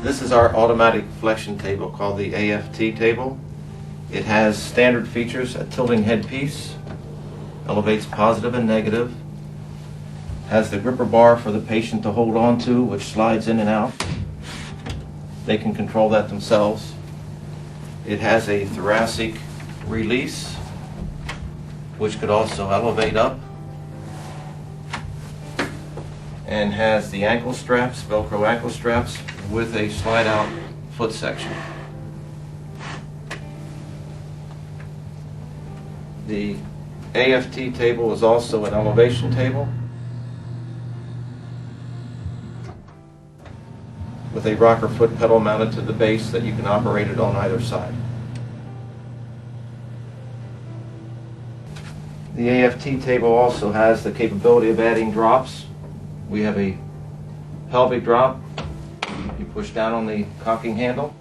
This is our automatic flexion table called the AFT table. It has standard features: a tilting headpiece, elevates positive and negative, has the gripper bar for the patient to hold on to, which slides in and out. They can control that themselves. It has a thoracic release, which could also elevate up, and has the ankle straps, Velcro ankle straps, with a slide out foot section. The AFT table is also an elevation table with a rocker foot pedal mounted to the base that you can operate it on either side. The AFT table also has the capability of adding drops. We have a pelvic drop. You push down on the cocking handle.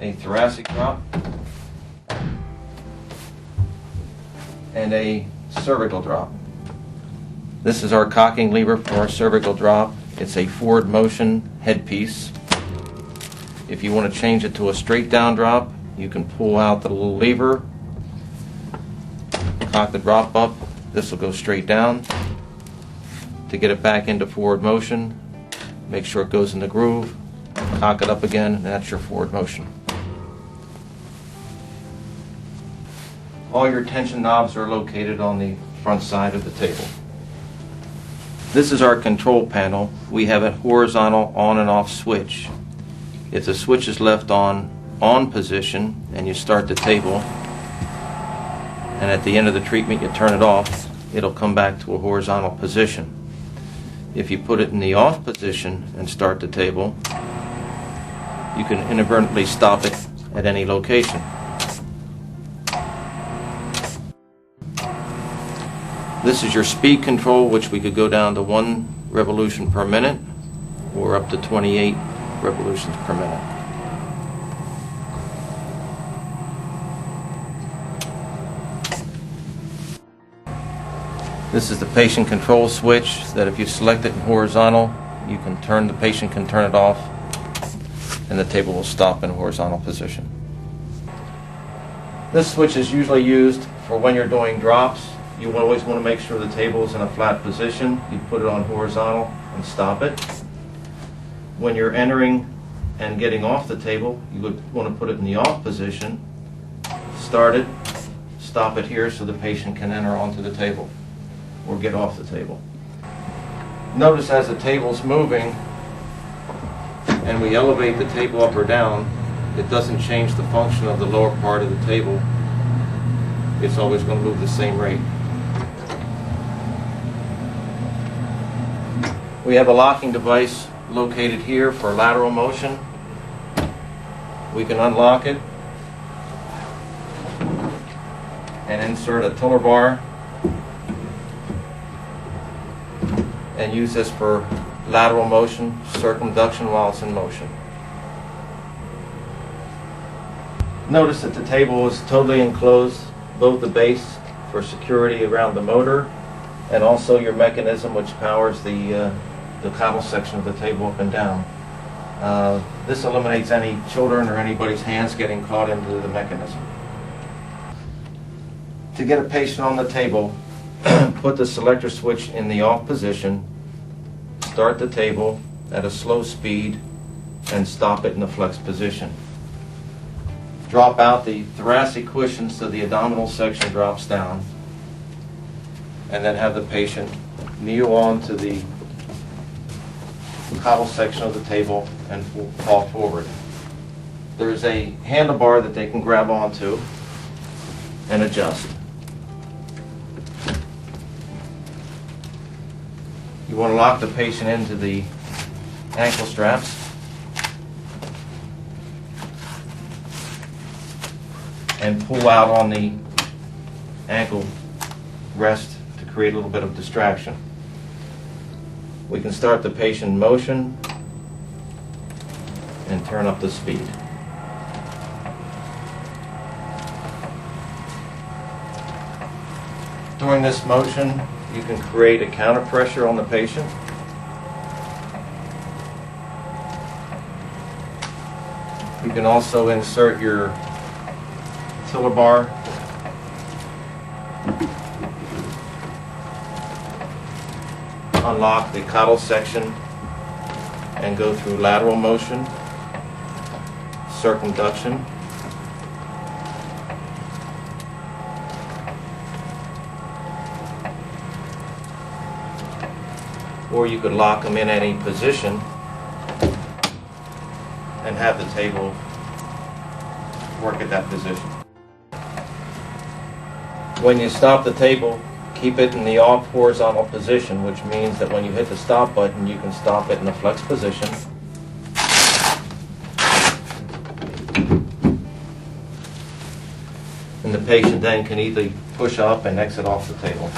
A thoracic drop. And a cervical drop. This is our cocking lever for our cervical drop. It's a forward motion headpiece. If you want to change it to a straight down drop, you can pull out the little lever, cock the drop up. This will go straight down. To get it back into forward motion, make sure it goes in the groove, cock it up again, and that's your forward motion. All your tension knobs are located on the front side of the table. This is our control panel. We have a horizontal on and off switch. If the switch is left on position and you start the table, and at the end of the treatment you turn it off, it'll come back to a horizontal position. If you put it in the off position and start the table, you can inadvertently stop it at any location. This is your speed control, which we could go down to 1 revolution per minute or up to 28 revolutions per minute. This is the patient control switch that if you select it in horizontal, the patient can turn it off and the table will stop in horizontal position. This switch is usually used for when you're doing drops. You always want to make sure the table is in a flat position. You put it on horizontal and stop it. When you're entering and getting off the table, you would want to put it in the off position, start it, stop it here so the patient can enter onto the table or get off the table. Notice as the table's moving and we elevate the table up or down, it doesn't change the function of the lower part of the table. It's always going to move the same rate. We have a locking device located here for lateral motion. We can unlock it and insert a tiller bar and use this for lateral motion, circumduction while it's in motion. Notice that the table is totally enclosed, both the base for security around the motor and also your mechanism which powers the cobble section of the table up and down. This eliminates any children or anybody's hands getting caught into the mechanism. To get a patient on the table, put the selector switch in the off position, start the table at a slow speed, and stop it in the flex position. Drop out the thoracic cushion so the abdominal section drops down, and then have the patient kneel onto the cobble section of the table and fall forward. There's a handlebar that they can grab onto and adjust. You want to lock the patient into the ankle straps and pull out on the ankle rest to create a little bit of distraction. We can start the patient in motion and turn up the speed. During this motion, you can create a counter pressure on the patient. You can also insert your tiller bar. Unlock the coddle section and go through lateral motion, circumduction, or you could lock them in any position and have the table work at that position. When you stop the table, keep it in the off horizontal position, which means that when you hit the stop button, you can stop it in the flex position. And the patient then can either push up and exit off the table.